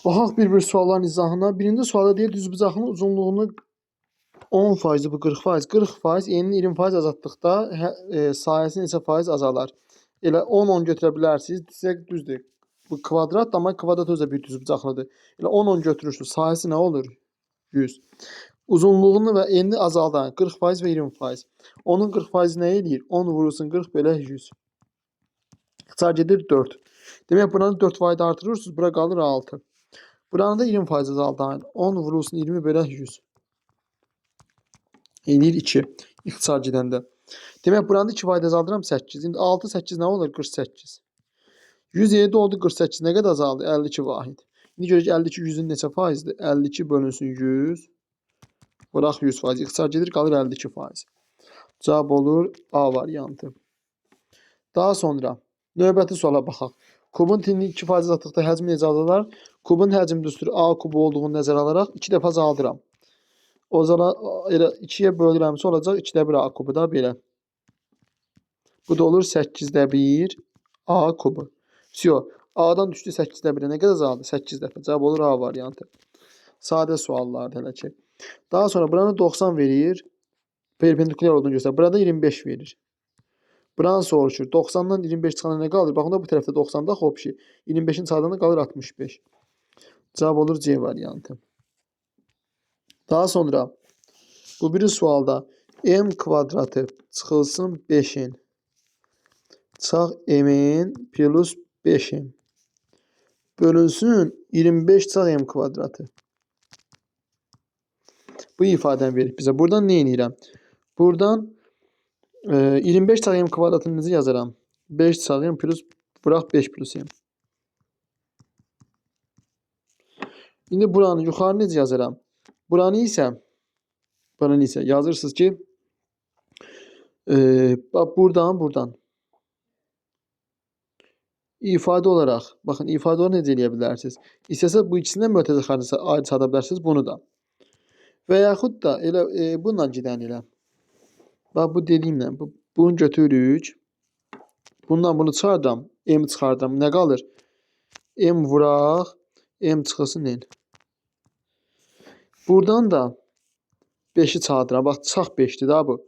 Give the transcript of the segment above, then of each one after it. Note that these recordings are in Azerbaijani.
Baxaq bir sualların izahına. Birinci sualda deyir düzbucağın uzunluğunu 10% bu 40%. 40% enini 20% azaltdıqda sahəsi neçə faiz azalır? Elə 10 götürə bilərsiniz. Desək düzdür. Bu kvadrat, amma kvadrat özü də bir düzbucaqlıdır. Elə 10 götürürsünüz. Sahəsi nə olur? 100. Uzunluğunu və enini azaldan 40% və 20%. Onun 40% nə edir? 10 vurulsun 40 belə 100. İxtisar gedir 4. Demək buranı 4% artırırsınız. Bura qalır 6. Buranı da 20% azaldan. 10 vurulsun 20 belə 100. Eləyir 2. İxtisar gedəndə. Demək buranı 2% azaldıram 8. İndi 6 8 nə olur? 48. 107 oldu 48. Nə qədər azaldı? 52 vahid. İndi görək 52 100-ün neçə faizdir? 52 bölünsün 100. Bıraq 100%. İxtisar gedir qalır 52%. Cavab olur A variantı. Daha sonra növbəti suala baxaq. Kubun tinini 2% azaltdıqda həcmi necə azalar? Kubun həcmi düstur A kubu olduğunu nəzərə alaraq 2 dəfə azaldıram. O zaman elə 2-yə bölürəmsə olacaq 2də 1 A kubu da belə. Bu da olur 8də 1 A kubu. Vəsiyo. A'dan düşdü 8də 1-ə. Nə qədər azaldı? 8 dəfə. Cavab olur A variantı. Sadə suallardır hələ ki. Daha sonra buranı 90 verir. Perpendikulyar olduğunu göstərir. Burada 25 verir. Buranı soruşur. 90-dan 25 çıxanda nə qalır? Baxın da bu tərəfdə 90-da hop şey. 25-in çıxanda qalır 65. Cavab olur C variantı. Daha sonra bu biri sualda m kvadratı çıxılsın 5-in çağ m'in plus 5m bölünsün 25 çağ m kvadratı. Bu ifadəni verir bizə. Buradan nə edirəm? Buradan 25 çağ m kvadratını necə yazaram? 5 çağ m plus bıraq 5 plus m. İndi buranı yuxarı necə yazaram? Buranı isə yazırsınız ki buradan ifadə olaraq baxın ifadə olaraq necə eləyə bilərsiniz? İstəsəz bu ikisindən mötərizə xaricə ayrı çıxarda bilərsiniz bunu da. Və yaxud da elə bununla gedən elə. Bax bu dediyimlə bunu götürürük. Bundan bunu çıxardıram. M çıxardıram. Nə qalır? M vuraq. M çıxılsın N. Buradan da 5'i çarpıram. Bax çıxaq 5'dir da bu.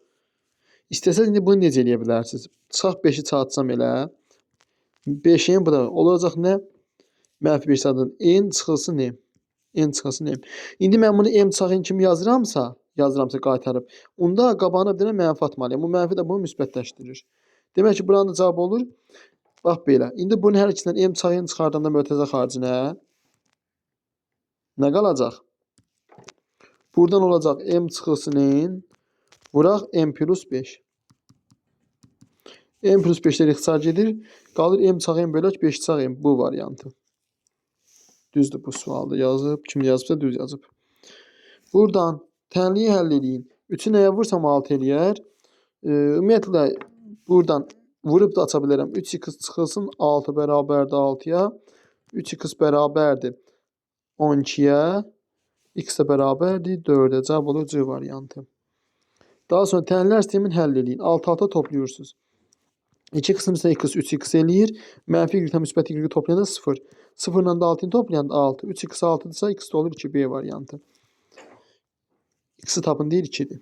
İstəsəz indi bunu necə eləyə bilərsiniz? Çıxaq 5'i çarpsam elə. 5'in bu da olacaq nə? Mənfi 5 çarpdan N çıxılsın M. N çıxılsın M. İndi mən bunu M çıxan kimi yazıramsa qaytarıb. Onda qabağına bir dənə mənfi atmalıyam. Bu mənfi də bunu müsbətləşdirir. Demək ki, buranın da cavabı olur. Bax belə. İndi bunun hər ikisindən M çıxan çıxardanda mötərizə xaricinə nə qalacaq? Buradan olacaq M çıxılsın N. Vuraq M plus 5. M plus 5'lər ixtisar gedir. Qalır M çağ M bölək 5 çağ M. Bu variantı. Düzdür bu sualda yazıb. Kim yazıbsa düz yazıb. Buradan tənliyi həll edin. 3'ü nəyə vursam 6 eləyər. Ümumiyyətlə buradan vurub da aça bilərəm. 3x çıxılsın 6 bərabərdir 6'ya. 3x bərabərdir 12'yə. X də bərabərdir 4'ə. Cavab olur C variantı. Daha sonra tənlilər sistemini həll edin. Alt-alta toplayırsınız. 2 qısım isə 2x 3x eləyir. Mənfi y müsbət y toplayanda 0. 0 ilə də 6'ını toplayanda 6. 3x 6'dırsa x də olur 2B variantı. X-i tapın deyir 2'dir.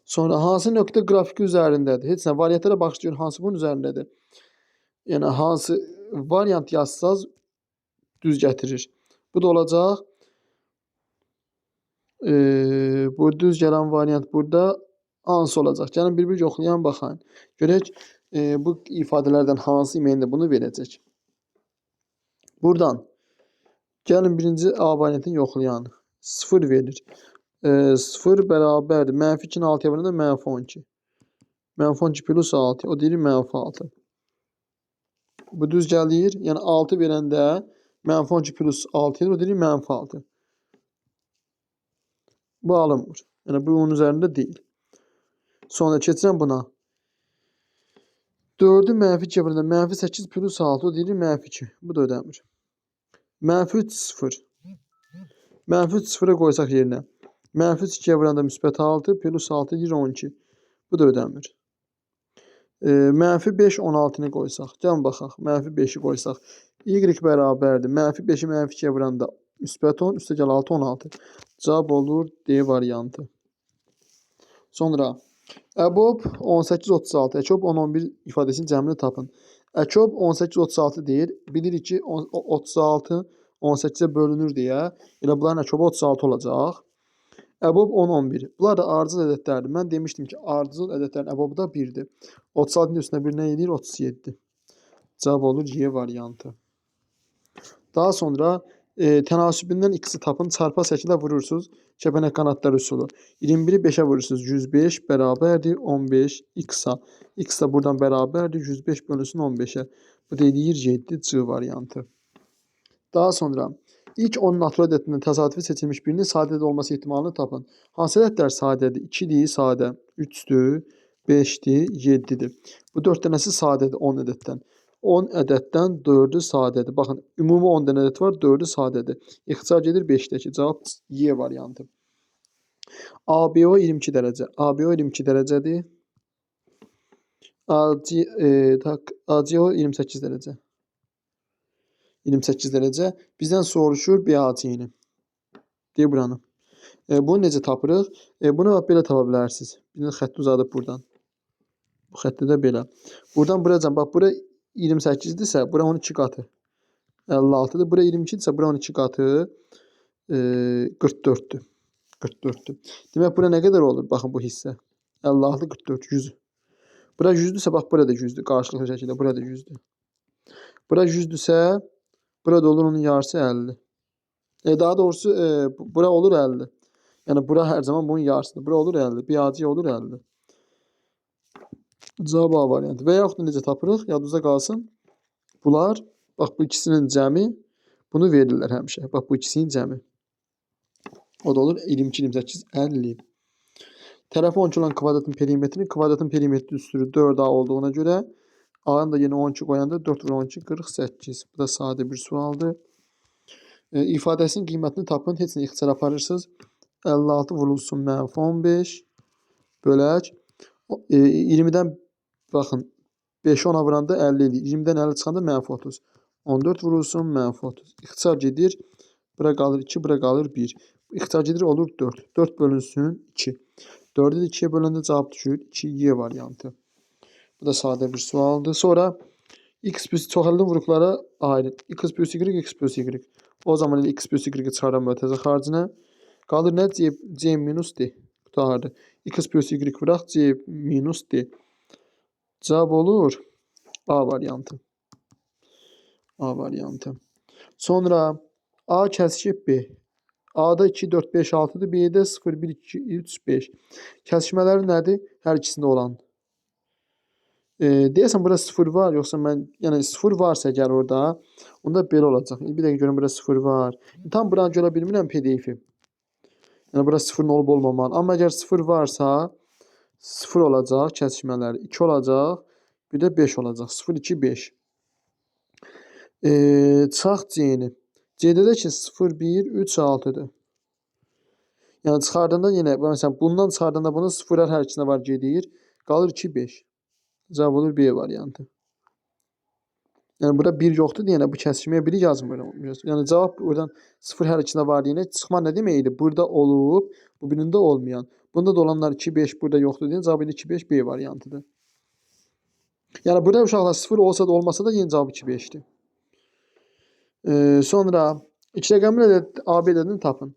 Sonra hansı nöqtə qrafiki üzərindədir? Heç nə variantlara baxış hansı bunun üzərindədir? Yəni hansı variant yazsaz düz gətirir. Bu da olacaq. Bu düz gələn variant burada hansı olacaq? Gəlin bir-bir yoxlayan baxın. Görək bu ifadələrdən hansı imeyində bunu verəcək. Buradan gəlin birinci A variantını yoxlayan. 0 verir. 0 bərabərdir. Mənfi 2'nin 6'ya vuranda mənfi 12. Mənfi 12 plus 6. O deyir mənfi 6. Bu düz gəlir. Yəni 6 verəndə mənfi 12 plus 6 edir. O deyir mənfi 6. Bu alınmır. Yəni bu onun üzərində deyil. Sonra keçirəm buna. 4'ü mənfi 2'ye vuranda mənfi 8 plus 6. O deyir mənfi 2. Bu da ödəmir. Mənfi 3 0. Mənfi 3 0'a qoysaq yerinə. Mənfi 2'ye vuranda müsbət 6 plus 6 deyir 12. Bu da ödəmir. Mənfi 5 16'nı qoysaq. Gəlin baxaq. Mənfi 5'i qoysaq. Y bərabərdir. Mənfi 5-i mənfi 2-yə vuranda müsbət 10, üstə gəl 6, 16. Cavab olur D variantı. Sonra əbob 18-36, əkob 10-11 ifadəsinin cəmini tapın. Əkob 18-36 deyir. Bilirik ki 36 18-ə bölünür deyə. Elə bunların əkobu 36 olacaq. Əbob 10-11. Bunlar da ardıcıl ədədlərdir. Mən demişdim ki, ardıcıl ədədlərin əbobu da 1-dir. 36-nın üstünə 1 nə edir? 37. Cavab olur Y variantı. Daha sonra tənasibindən x-i tapın, çarpaz şəkildə vurursunuz. Kəpənək qanadlar üsulu. 21-i 5-ə vurursunuz. 105 bərabərdir 15 x-a. X da buradan bərabərdir 105 bölünsün 15-ə. Bu da edir 7 C variantı. Daha sonra ilk 10 natural ədədindən təsadüfi seçilmiş birinin sadə ədəd olması ehtimalını tapın. Hansı ədədlər sadədir? 2-dir, sadə. 3-dür, 5-dir, 7-dir. Bu 4 dənəsi sadədir 10 ədəddən. 10 ədəddən 4-ü sadədir. Baxın, ümumi 10 dənə ədəd var, 4-ü sadədir. İxtisar gedir 5-dəki. Cavab Y variantı. ABO 22 dərəcə. ABO 22 dərəcədir. ACO 28 dərəcə. 28 dərəcə. Bizdən soruşur BAC-ni. Deyir buranı. Bunu necə tapırıq? Bunu belə tapa bilərsiniz. Bir xətti uzadıb buradan. Bu xətti də belə. Buradan buracan, bax, bura 28-dirsə, bura 12 qatı 56-dır. Bura 22-dirsə, bura 12 qatı 44-dür. 44-dür. Demək, bura nə qədər olur? Baxın, bu hissə. 56, 44, 100. Bura 100-dürsə, bax, bura da 100-dür. Qarşılıqlı şəkildə, bura da 100-dür. Bura 100-dürsə, burada olur onun yarısı 50. Daha doğrusu, bura olur 50. Yəni, bura hər zaman bunun yarısıdır. Bura olur 50. BAC olur 50. Cavab A variantı. Və yaxud da necə tapırıq? Yadınızda qalsın. Bunlar, bax, bu ikisinin cəmi bunu verirlər həmişə. Bax, bu ikisinin cəmi. O da olur 22, 28, 50. Tərəfi 12 olan kvadratın perimetri üstürü 4A olduğuna görə A-nın da yeni 12 qoyanda 4 vur 12, 48. Bu da sadə bir sualdır. İfadəsinin qiymətini tapın. Heç nə ixtisar aparırsınız. 56 vurulsun mənfi 15 bölək. 20-dən baxın 5-i 10-a vuranda 50 edir. 20-dən 50 çıxanda mənfi 30. 14 vurulsun mənfi 30. İxtisar gedir. Bura qalır 2, bura qalır 1. İxtisar gedir olur 4. 4 bölünsün 2. 4-ü də 2-yə böləndə cavab düşür 2Y variantı. Bu da sadə bir sualdır. Sonra x plus çoxallı vuruqlara ayrı. X plus y, x plus y. O zaman x plus y-i çıxaran mötərizə xaricində. Qalır nə? C minus D. Qutardır. X plus y vuraq C minus D. Cavab olur A variantı. A variantı. Sonra A kəsişib B. A-da 2, 4, 5, 6-dır. B-də 0, 1, 2, 3, 5. Kəsişmələri nədir? Hər ikisində olan. Deyəsən, burada 0 var. Yoxsa mən, yəni 0 varsa əgər orada, onda belə olacaq. Bir dəqiqə görüm, burada 0 var. Tam buranı görə bilmirəm PDF-i. Yəni, burada 0-ın olub olmamalı. Amma əgər 0 varsa, 0 olacaq kəsişmələri. 2 olacaq. Bir də 5 olacaq. 0, 2, 5. Çıxaq C-ni. C-də də ki 0, 1, 3, 6-dır. Yəni çıxardığında yenə, məsələn, bundan çıxardığında bunu 0-lar hər ikisində var gedir. Qalır 2, 5. Cavab olur B variantı. Yəni burada 1 yoxdur deyənə bu kəsişməyə 1-i yazmıram. Yəni cavab buradan 0 hər ikisində var deyənə çıxma nə deməkdir? Burada olub, bu birində olmayan. Bunda da olanlar 2, 5 burada yoxdur deyən cavab 2, 5 B variantıdır. Yəni burada uşaqlar 0 olsa da olmasa da yenə cavab 2, 5-dir. Sonra 2 rəqəmli ədəd AB ədədini tapın.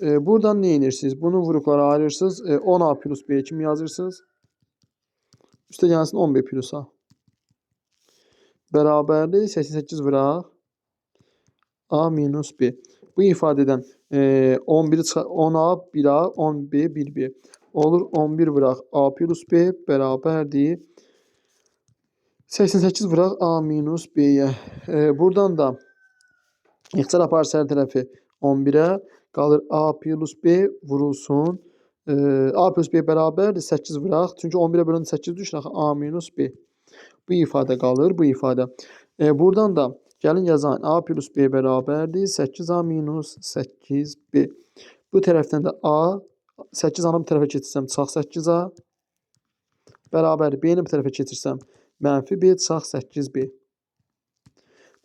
Buradan nə edirsiniz? Bunu vuruqlara ayırırsınız. 10A plus B kimi yazırsınız. Üstə gəlsin 10B plus A. Bərabərdir 88 vuraq. A minus B. Bu ifadədən 10A 1A, 10B 1B. Olur 11 vuraq A plus B bərabərdir 88 vuraq A minus B-yə. Buradan da İxtisar aparırsa hər tərəfi 11-ə qalır A plus B vurulsun. A plus B bərabərdir 8 vuraq. Çünki 11-ə bölündə 8 düşür axı A minus B. Bu ifadə qalır, bu ifadə. Buradan da gəlin yazan A plus B bərabərdir 8A minus 8B. Bu tərəfdən də A 8A-nı bu tərəfə keçirsəm çıxaq 8A bərabərdir B-ni bu tərəfə keçirsəm mənfi B çıxaq 8B.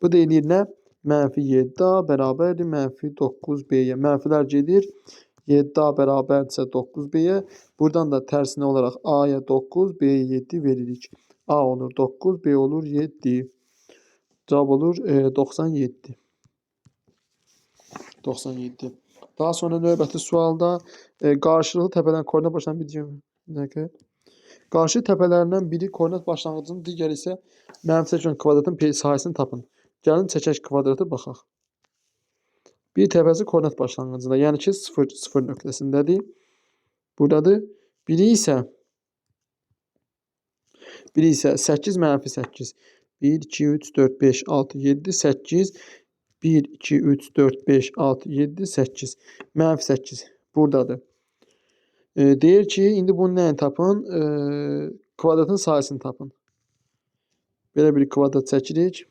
Bu da eləyir nə? Mənfi 7A bərabərdir mənfi 9B'yə. Mənfilər gedir. 7A bərabərdirsə 9B'yə. Buradan da tərsinə olaraq A'ya 9, B'yə 7 veririk. A olur 9, B olur 7. Cavab olur 97. 97. Daha sonra növbəti sualda qarşılıqlı təpələrin koordinat başlanğıcı qarşı təpələrindən biri koordinat başlanğıcının, digəri isə mənfi 80 kvadratın sahəsini tapın. Gəlin çəkək kvadratı baxaq. Bir təpəsi koordinat başlanğıcında, yəni ki 0, 0 nöqtəsindədir. Buradadır. Biri isə 8 mənfi 8. 1, 2, 3, 4, 5, 6, 7, 8. 1, 2, 3, 4, 5, 6, 7, 8. Mənfi 8. Buradadır. Deyir ki, indi bunun nəyini tapın? Kvadratın sayısını tapın. Belə bir kvadrat çəkirik.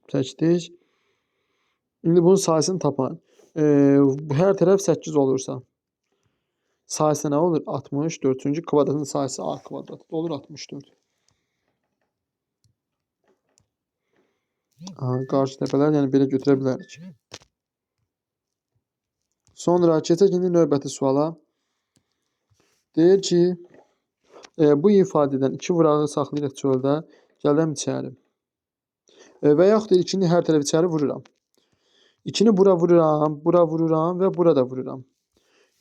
Çəkdik. İndi bunun sayısını tapın. Hər tərəf 8 olursa. Sayısı nə olur? 64. Çünki kvadratın sayısı A kvadratı olur 64. Qarşı təpələr, yəni belə götürə bilərik. Sonra keçək indi növbəti suala. Deyir ki, bu ifadədən 2 vurağı saxlayırıq çöldə, gəlirəm içəri. Və yaxud da 2-ni hər tərəf içəri vururam. 2-ni bura vururam və bura da vururam.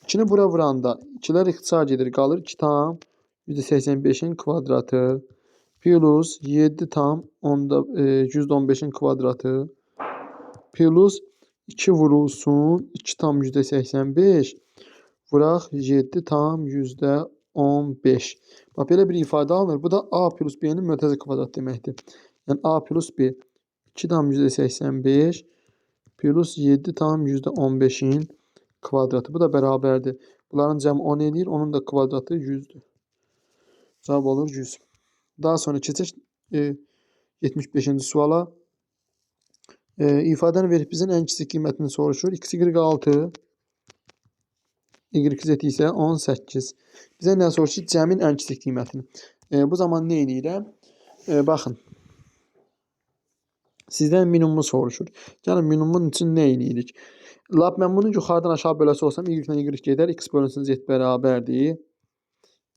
2-ni bura vuranda 2-lər ixtisar gedir, qalır 2 tam %85'in kvadratı plus 7 tam 115'in kvadratı plus 2 vurulsun 2 tam %85 vuraq 7 tam %15. Bax, belə bir ifadə alınır. Bu da A plus B'nin mötərizə kvadratı deməkdir. Yəni A plus B 2 tam %85 plus 7 tam %15'in kvadratı. Bu da bərabərdir. Bunların cəmi 10 eləyir. Onun da kvadratı 100'dür. Cavab olur 100. Daha sonra keçək 75-ci suala. İfadəni verib bizin ən kiçik qiymətini soruşur. X, Y6, Y z isə 18. Bizə nə soruşur? Cəmin ən kiçik qiymətini. Bu zaman nə eləyirəm? Baxın. Sizdən minimumu soruşur. Yəni minimumun üçün nə eləyirik? Lap mən bunu yuxarıdan aşağı böləsi olsam, y ilə y gedər, x bölünsün z bərabərdir.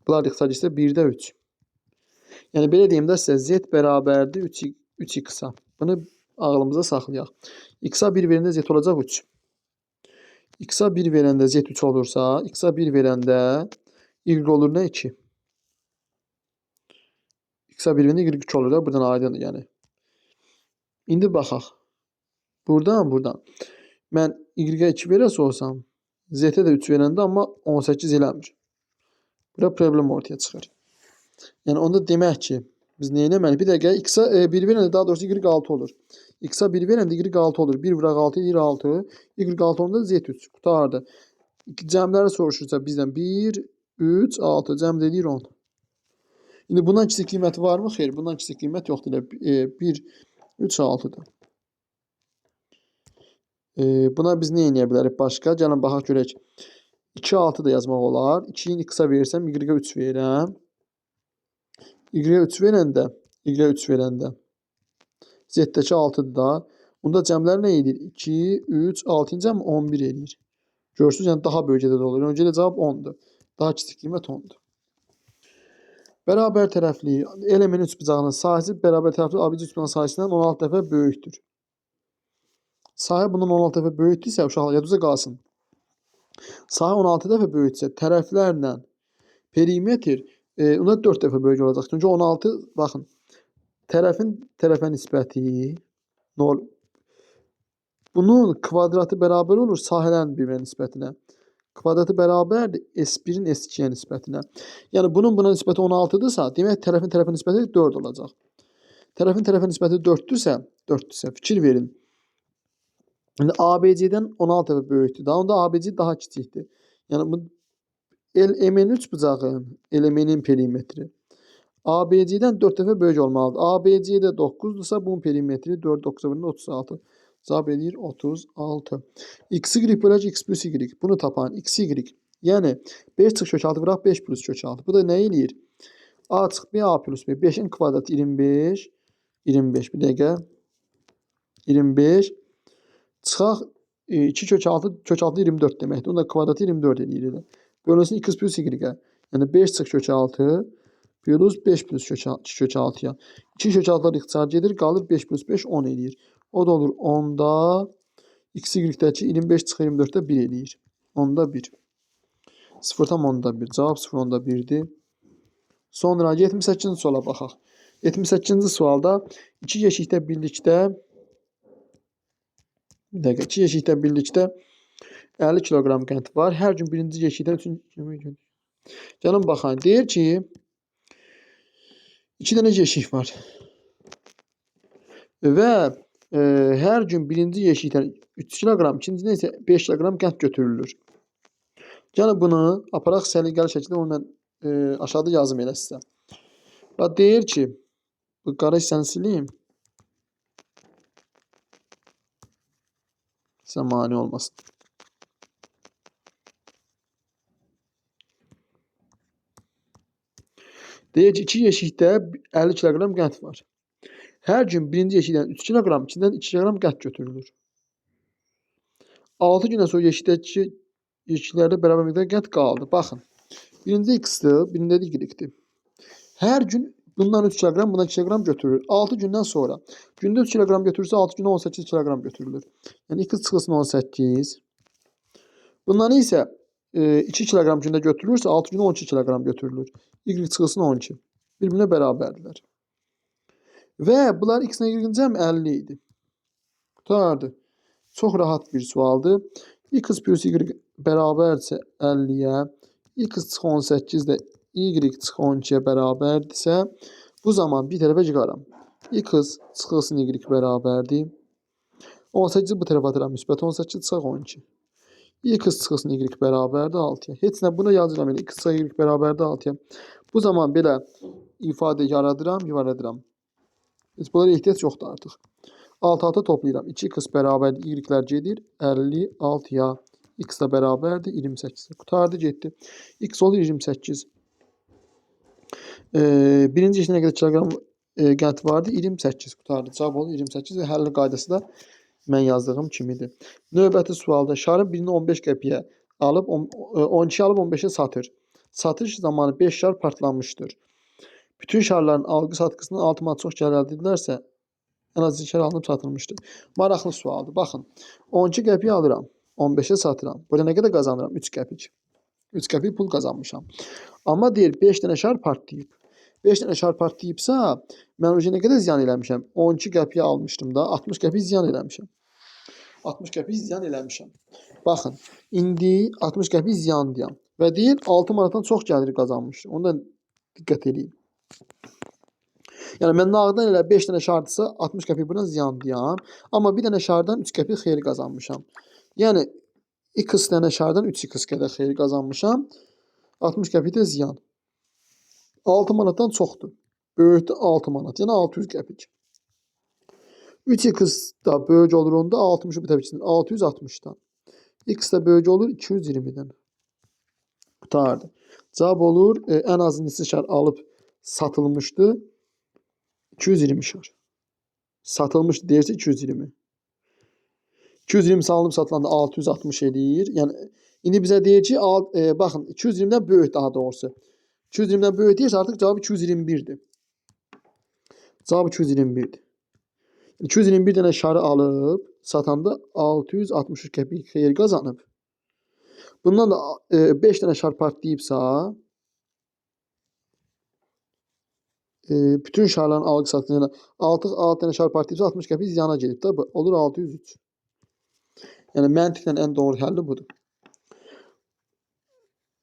Bunlar ixtisar isə 1-də 3. Yəni belə deyim də sizə, z bərabərdir 3x-a. Bunu ağlımıza saxlayaq. X-a 1 verəndə z olacaq 3. X-a 1 verəndə z 3 olursa, x-a 1 verəndə y olur nə 2? X-a 1 verəndə y 2 olur da, buradan aydındır yəni. İndi baxaq. Buradan. Mən y-ə 2 verəsə olsam, z-ə də 3 verəndə amma 18 eləmir. Bura problem ortaya çıxır. Yəni onda demək ki, biz nə etməliyik? Bir dəqiqə x-a 1 verəndə daha doğrusu y6 olur. X-a 1 verəndə y6 olur. 1 vuraq 6 edir 6. Y6 onda z3 qutardı. Cəmləri soruşursa bizdən 1, 3, 6 cəmdə edir 10. İndi bundan kiçik qiyməti varmı? Xeyr, bundan kiçik qiymət yoxdur. 1, 3, 6'dır. Buna biz nə eləyə bilərik başqa? Gəlin baxaq görək. 2, 6 da yazmaq olar. 2'yi x-a verirsəm, y-ə 3 verirəm. Y-ə 3 verəndə z-dəki 6'dır da. Bunda cəmlər nə edir? 2, 3, 6-cı cəm 11 edir. Görürsünüz, yəni daha böyük ədəd olur. Öncə də cavab 10'dur. Daha kiçik qiymət 10'dur. Bərabər tərəfli elementin üçbucağının sahəsi bərabər tərəfli ABC üçbucağının sahəsindən 16 dəfə böyükdür. Sahə bundan 16 dəfə böyükdürsə, uşaqlar yadınızda qalsın. Sahə 16 dəfə böyüksə, tərəflərlə perimetr ona 4 dəfə böyük olacaq. Çünki 16, baxın, tərəfə nisbəti bunun kvadratı bərabər olur sahələrin bir-birinə nisbətinə. Kvadratı bərabərdir S1-in S2-yə nisbətinə. Yəni bunun buna nisbəti 16-dırsa, demək tərəfin nisbəti 4 olacaq. Tərəfin nisbəti 4-dürsə, fikir verin. İndi ABC-dən 16 dəfə böyükdür. Daha onda ABC daha kiçikdir. Yəni bu elementin üçbucağın elementin perimetri ABC-dən 4 dəfə böyük olmalıdır. ABC-də 9-dursa bunun perimetri 4, 9 bölündə 36. Cavab edir 36. X-y bölək x plus y. Bunu tapan x-y. Yəni 5 çıx kök 6 vuraq 5 plus kök 6. Bu da nə eləyir? A çıxıb B, A plus B. 5'in kvadratı 25. 25 bir dəqiqə. 25. Çıxaq 2 kök 6 kök 6 24 deməkdir. Onun da kvadratı 24 eləyir. Bölünsün x plus y-ə. Yəni 5 çıx kök 6 plus 5 plus kök 6-ya. 2 kök 6'lar ixtisar gedir. Qalır 5 plus 5 10 eləyir. O da olur 10'da x y-dəki 25 çıx 24'də 1 eləyir. 10'da 1. 0,1. Cavab 0,1'dir. Sonra 78-ci suala baxaq. 78-ci sualda 2 yeşikdə birlikdə 2 yeşikdə birlikdə 50 kiloqram qənd var. Hər gün birinci yeşikdən 3-cü gəlin baxayım. Deyir ki 2 dənə yeşik var. Və hər gün birinci yeşikdən 3 kiloqram, ikincidən isə 5 kiloqram qənd götürülür. Yəni bunu aparaq səliqəli şəkildə onu mən aşağıda yazım elə sizə. Və deyir ki bu qara hissəni sileyim. Sizə mane olmasın. Deyir ki 2 yeşikdə 50 kiloqram qənd var. Hər gün birinci yeşikdən 3 kiloqram, ikincidən 2 kiloqram qənd götürülür. 6 gündən sonra yeşikdəki yeşiklərdə bərabər miqdar qənd qaldı. Baxın. Birinci x-dir, birində də y-dir. Hər gün bundan 3 kiloqram, bundan 2 kiloqram götürülür. 6 gündən sonra. Gündə 3 kiloqram götürürsə 6 gündə 18 kiloqram götürülür. Yəni x çıxılsın 18. Bundan isə 2 kiloqram gündə götürülürsə 6 gündə 12 kiloqram götürülür. Y çıxılsın 12. Bir-birinə bərabərdirlər. Və bunlar x-lə y-in cəmi 50 idi. Qurtardı. Çox rahat bir sualdır. X plus y bərabərdirsə 50-yə, x çıx 18 də y çıx 12-yə bərabərdirsə, bu zaman bir tərəfə yığaram. X çıxılsın y bərabərdir. 18-i bu tərəfə atıram, müsbət 18 çıxaq 12. X çıxılsın y bərabərdir 6-ya. Heç nə buna yazıram elə. X çıxıq y bərabərdir 6-ya. Bu zaman belə ifadə yaradıram. Heç bunlara ehtiyac yoxdur artıq. 6-6 toplayıram. 2x bərabərdir y-lər gedir. 56-ya. X da bərabərdir 28. Qurtardı getdi. X olur 28. Birinci işinə qədər kiloqram qənd vardı. 28 qurtardı. Cavab olur 28 və həlli qaydası da mən yazdığım kimidir. Növbəti sualda şarın birini 15 qəpiyə alıb 12 alıb 15'e satır. Satış zamanı 5 şar partlanmışdır. Bütün şarların algı satqısından 6 manat çox gəlir əldə edilərsə, ən az 2 şar alınıb satılmışdır. Maraqlı sualdır. Baxın. 12 qəpiyə alıram. 15'e satıram. Burada nə qədər qazanıram? 3 qəpik. 3 qəpik pul qazanmışam. Amma deyir 5 dənə şar partlayıb. 5 dənə şar partlayıbsa, mən nə qədər ziyan eləmişəm? 12 qəpiyə almışdım da, 60 qəpik ziyan eləmişəm. 60 qəpik ziyan eləmişəm. Baxın, indi 60 qəpik ziyan deyəm. Və deyir 6 manatdan çox gəlir qazanmışdır. Onu da diqqət edin. Yəni mən nağdan elə 5 dənə şardırsa 60 qəpik buna ziyan deyəm. Amma bir dənə şardan 3 qəpik xeyir qazanmışam. Yəni x dənə şardan 3x qədər xeyir qazanmışam. 60 qəpik də ziyan. 6 manatdan çoxdur. Böyükdə 6 manat. Yəni 600 qəpik. 3x da böyük olur onda 60-ı bir təbii 660-dan. X də böyük olur 220-dən. Qurtardı. Cavab olur ən azı neçə şar alıb satılmışdı? 220 şar. Satılmışdı deyirsə 220. 220 salınıb satılanda 660 eləyir. Yəni indi bizə deyir ki, baxın 220-dən böyük daha doğrusu. 220'den böyük deyirsə artıq cavab 221'dir. Cavab 221'dir. 221 dənə şarı alıb satanda 663 qəpik xeyir qazanıb. Bundan da 5 dənə şar partlayıbsa bütün şarların algı satqısından 6 dənə şar partlayıbsa 60 qəpik ziyana gedib də olur 603. Yəni məntiqlə ən doğru həlli budur.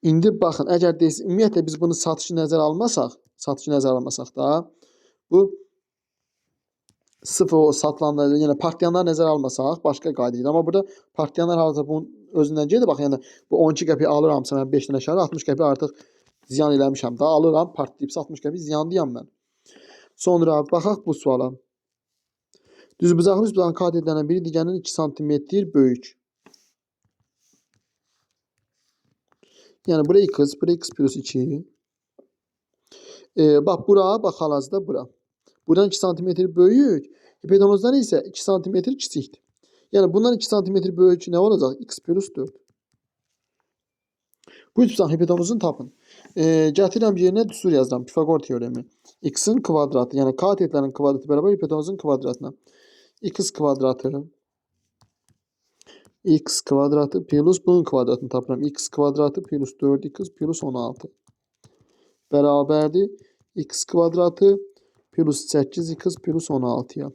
İndi baxın, əgər deyilsə, ümumiyyətlə biz bunu satışı nəzərə almasaq da, bu sıfır o satılanlar, yəni partlayanlar nəzərə almasaq, başqa qayda idi. Amma burada partlayanlar hazır bunun özündən gedir. Bax, yəni bu 12 qəpik alıramsa mən 5 dənə şarı, 60 qəpik artıq ziyan eləmişəm da, alıram, partlayıbsa 60 qəpik ziyan deyəm mən. Sonra baxaq bu suala. Düzbucaqlı düzbucağın kadirlərindən biri digərinin 2 sm böyük. Yəni buraya x plus 2. Bax bura, bax hal-hazırda bura. Buradan 2 sm böyük, hipotenuzdan isə 2 sm kiçikdir. Yəni bundan 2 sm böyük nə olacaq? X plus 4. Bu üç tane hipotenuzunu tapın. Gətirirəm yerinə düstur yazıram. Pifagor teoremi. X'in kvadratı, yəni katetlərin kvadratı bərabər hipotenuzun kvadratına. X kvadratı plus bunun kvadratını tapıram. X kvadratı plus 4x plus 16 bərabərdir. X kvadratı plus 8x plus 16'ya.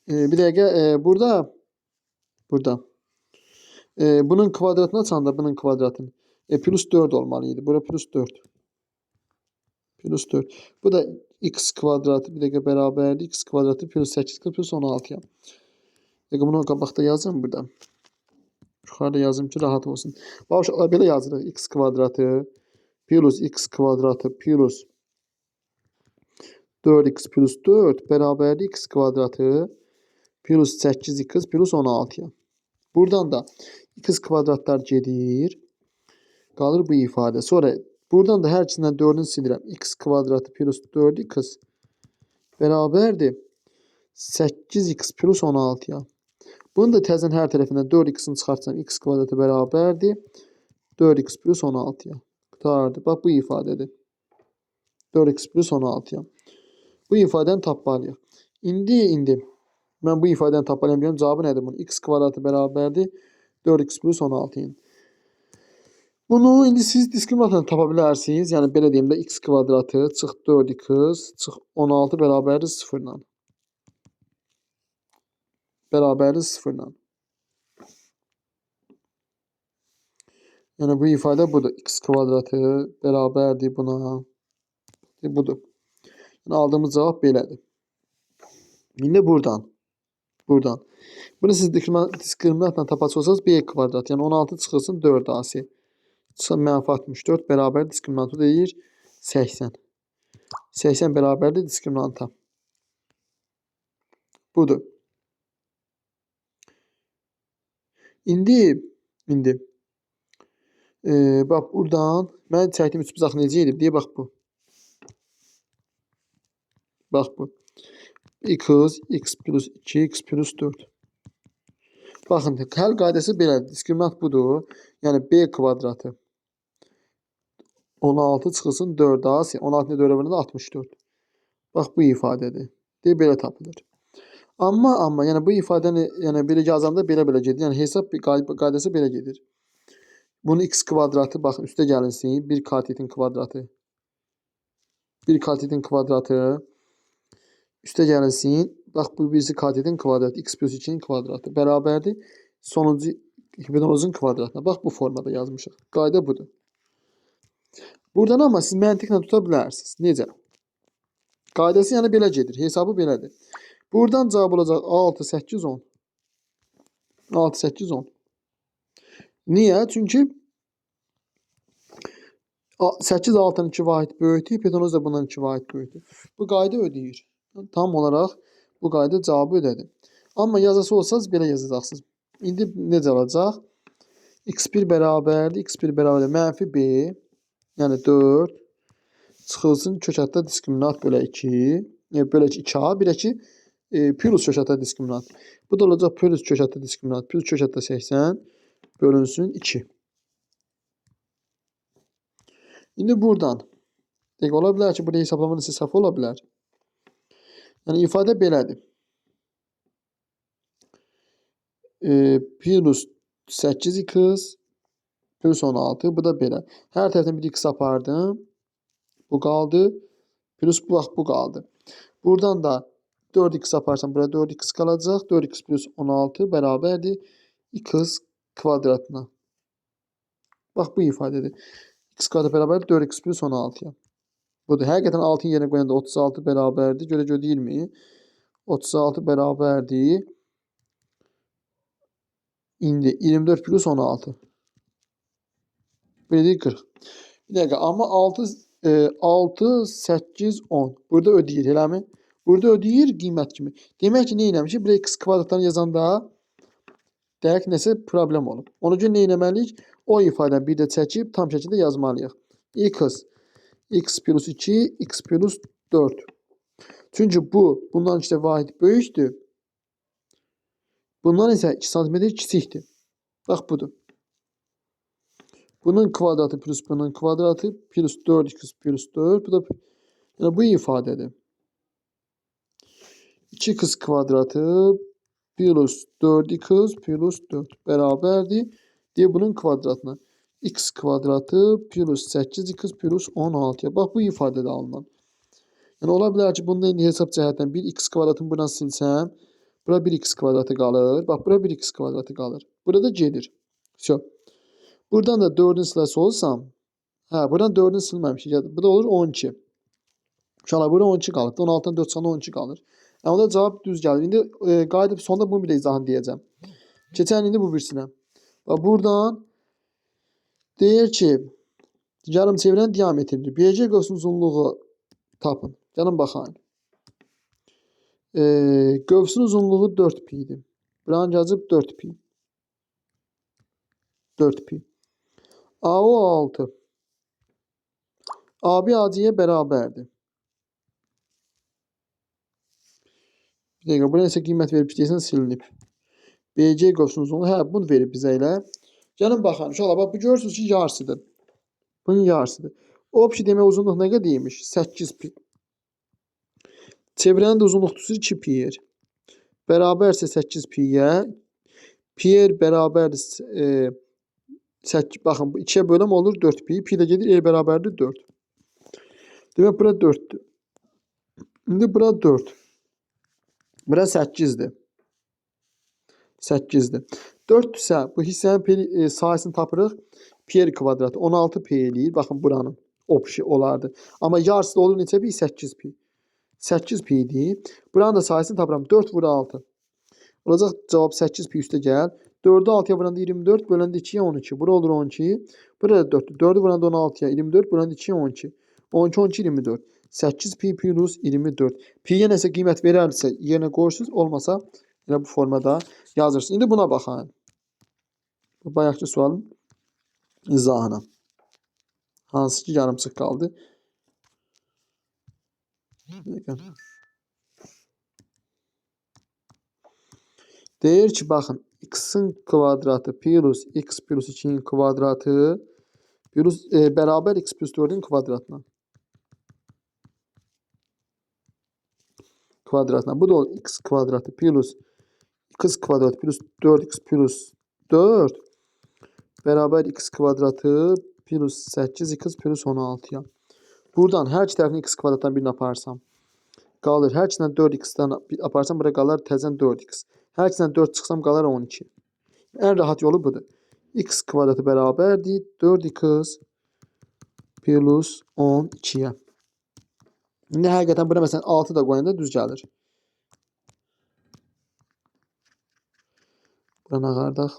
Bir dəqiqə burada. Bunun kvadratına çanda bunun kvadratını. Plus 4 olmalıydı. Bura plus 4. Plus 4. Bu da x kvadratı bir dəqiqə bərabərdir. X kvadratı plus 8 plus 16'ya. Bunu qabaqda yazın burada. Yuxarıda yazım ki rahat olsun. Bax uşaqlar belə yazırıq. X kvadratı plus x kvadratı plus 4x plus 4 bərabərdir x kvadratı plus 8x plus 16'ya. Buradan da x kvadratlar gedir. Qalır bu ifadə. Sonra buradan da hər ikisindən 4'ünü silirəm. X kvadratı plus 4x bərabərdir 8x plus 16'ya. Bunu da təzən hər tərəfindən 4x'ini çıxartsam x kvadratı bərabərdir 4x plus 16'ya. Qutardı. Bax bu ifadədir. 4x plus 16'ya. Bu ifadəni tapmalıyıq. İndi mən bu ifadəni tapmalıyam. Görüm cavabı nədir bunun? X kvadratı bərabərdir 4x plus 16'ın. Bunu indi siz diskriminantla tapa bilərsiniz. Yəni belə deyim də x kvadratı çıx 4x çıx 16 bərabərdir 0 ilə. Bərabərdir 0 ilə. Yəni bu ifadə budur. X kvadratı bərabərdir buna. Budur. Yəni aldığımız cavab belədir. İndi buradan. Bunu siz diskriminantla tapacaqsanız b kvadrat. Yəni 16 çıxılsın 4ac. Çıxın mənfi 64 bərabər diskriminantı deyir 80. 80 bərabərdir diskriminanta. Budur. İndi bax buradan mən çəkdiyim üçbucaq necə edib deyə bax bu. Bax bu. X plus 2 x plus 4. Baxın həll qaydası belədir. Diskriminant budur. Yəni b kvadratı 16 çıxılsın 4ac. 16-nı 4'ə vuranda 64. Bax bu ifadədir. Deyə belə tapılır. Amma yəni bu ifadəni yəni belə yazanda belə gedir. Yəni hesab qaydası belə gedir. Bunun x kvadratı baxın üstə gəlinsin. 1 katetin kvadratı. 1 katetin kvadratı üstə gəlinsin. Bax bu birisi katetin kvadratı. X plus 2'nin kvadratı bərabərdir. Sonuncu hipotenuzun kvadratına. Bax bu formada yazmışıq. Qayda budur. Buradan amma siz məntiqlə tuta bilərsiniz. Necə? Qaydası yəni belə gedir. Hesabı belədir. Buradan cavab olacaq 6, 8, 10. 6, 8, 10. Niyə? Çünki 8 6'nın 2 vahid böyükdür. Hipotenuz da bundan 2 vahid böyükdür. Bu qayda ödəyir. Tam olaraq bu qayda cavabı ödədi. Amma yazası olsanız belə yazacaqsınız. İndi necə olacaq? x1 bərabərdir. X1 bərabərdir. Mənfi b. Yəni 4. Çıxılsın kökətdə diskriminant bölə 2. Bölə 2a. Bir də ki plus kökətdə diskriminant. Bu da olacaq plus kökətdə diskriminant. Plus kökətdə 80 bölünsün 2. İndi buradan. Ola bilər ki burada hesablamanın səhv ola bilər. Yəni ifadə belədir. Plus 8x plus 16. Bu da belə. Hər tərəfdən bir x apardım. Bu qaldı. Plus bu qaldı. Buradan da 4x aparsam burada 4x qalacaq. 4x plus 16 bərabərdir x kvadratına. Bax bu ifadədir. X kvadrat bərabərdir 4x plus 16'ya. Budur. Həqiqətən 6'ın yerinə qoyanda 36 bərabərdir. Görə deyilmi? 36 bərabərdir. İndi 24 plus 16. Belə 40. Bir dəqiqə. Amma 6, 8, 10. Burada ödəyir. Eləmi? Burada ödəyir qiymət kimi. Demək ki, nə eləmişik? Buraya x kvadratlarını yazanda dəqiq nəsə problem olub. Ona görə nə eləməliyik? O ifadəni bir də çəkib tam şəkildə yazmalıyıq. X plus 2, x plus 4. Çünkü bundan işte vahid böyükdür. Bundan ise 2 cm kiçikdir. Bax budur. Bunun kvadratı plus bunun kvadratı plus 4x plus 4. Bu da yani bu ifadədir. 2x kvadratı plus 4x plus 4 bərabərdir. Deyə bunun kvadratına x kvadratı plus 8x plus 16. Bax bu ifadədə alınan. Yəni ola bilər ki, bunda indi hesab cəhətdən 1x kvadratını buradan silsəm, bura 1x kvadratı qalır. Bax bura 1x kvadratı qalır. Burada gedir. Всё. Buradan da 4'ün sırası olsam, buradan 4'ün silməmişik. Bu da olur 12. Uşaqlar burada 12 qalır. 16'dan 4 çıxanda 12 qalır. Yəni onda cavab düz gəlir. İndi qayıdıb sonda bunu bir də izahını deyəcəm. Keçən indi bu birisinə. Və buradan deyir ki, yarımçevrənin diametridir. BC qövsünün uzunluğu tapın. Gəlin baxayım. Qövsün uzunluğu 4 pi idi. Buranın gəlib 4 pi. 4 pi. AO 6. AB AC'ye bərabərdir. Bir dəqiqə, buraya isə qiymət verib istəyirsən silinib. BC qövsünün uzunluğu, bunu verib bizə elə. Gəlin baxın, uşaqlar, bax bu görürsünüz ki, yarısıdır. Bunun yarısıdır. O pi demək uzunluq nə qədər deyilmiş? 8 pi. Çevrənin də uzunluq tutusu 2 pi'yer. Bərabərsə 8 pi'yə. Pi'yer bərabərdir. Baxın, 2'ye böləm olur 4 pi. Pi də gedir, bərabərdir 4. Demək, bura 4'dür. İndi bura 4. Bura 8'dir. 8'dir. 4'dürsə, bu hissənin sayısını tapırıq. Pi kvadratı 16 pi eləyir. Baxın, buranın opşi olardı. Amma yarısı da olur neçə pi? 8 pi. 8 pi idi. Buranın da sayısını tapıram. 4 vura 6. Olacaq cavab 8 pi üstə gəl. 4'ü 6'ya vuranda 24, böləndə 2'ye 12. Bura olur 12. Burada da 4'dür. 4'ü vuranda 16'ya 24, böləndə 2'ye 12. 12, 12, 24. 8 pi plus 24. Pi'ye nəsə qiymət verərsə yerinə qoyursunuz. Olmasa yine bu formada yazırsınız. İndi buna baxın. Bu bayaqki sualın izahına. Hansı ki yarımçıq qaldı. Deyir ki, baxın, x'in kvadratı plus x plus 2'nin kvadratı plus, bərabər x plus 4'ün kvadratına. Bu da olur x kvadratı plus x kvadratı plus 4x plus 4 bərabər x kvadratı plus 8x plus 16'ya. Buradan hər iki tərəfini x kvadratdan birini aparsam qalır. Hər ikisindən 4x'dən aparsam bura qalır təzən 4x. Hər ikisindən 4 çıxsam qalar 12. En rahat yolu budur. X kvadratı bərabərdir 4x plus 12'ye. İndi həqiqətən bura məsələn 6 da qoyanda düz gəlir. Buna ağardaq.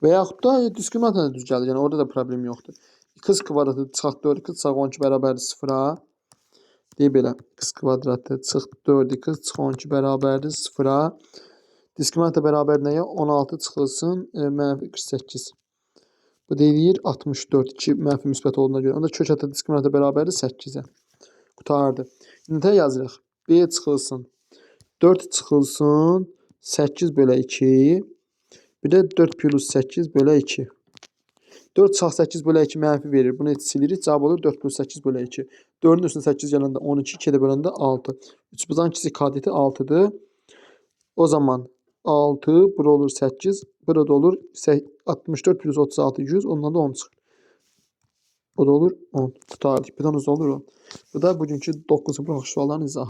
Və yaxud da diskriminantla düz gəlir. Yəni orada da problem yoxdur. X kvadratı çıxaq 4x çıxaq 12 bərabərdir 0'a. Deyib belə. X kvadratı çıx 4x çıx 12 bərabərdir 0'a. Diskriminantla bərabər nəyə? 16 çıxılsın mənfi 48. Bu deyir 64. 2 mənfi müsbət olduğuna görə. Onda kök ətə diskriminantla bərabərdir 8'ə. Qutardı. İndi yazırıq. B çıxılsın. 4 çıxılsın 8 bölə 2. Bir də 4 plus 8 bölə 2. 4 çıxaq 8 bölə 2 mənfi verir. Bunu silirik. Cavab olur 4 plus 8 bölə 2. 4'ün üstüne 8 gələndə 12, 2'də böləndə 6. 3 buzdan kiçik kadeti 6'dır. O zaman 6, bura olur 8, burada olur 64 plus 36, 100, ondan da 10 çıxır. O da olur 10. Qutardık. Bir tanesi olur o. Bu da bugünkü 9. sualların izahı.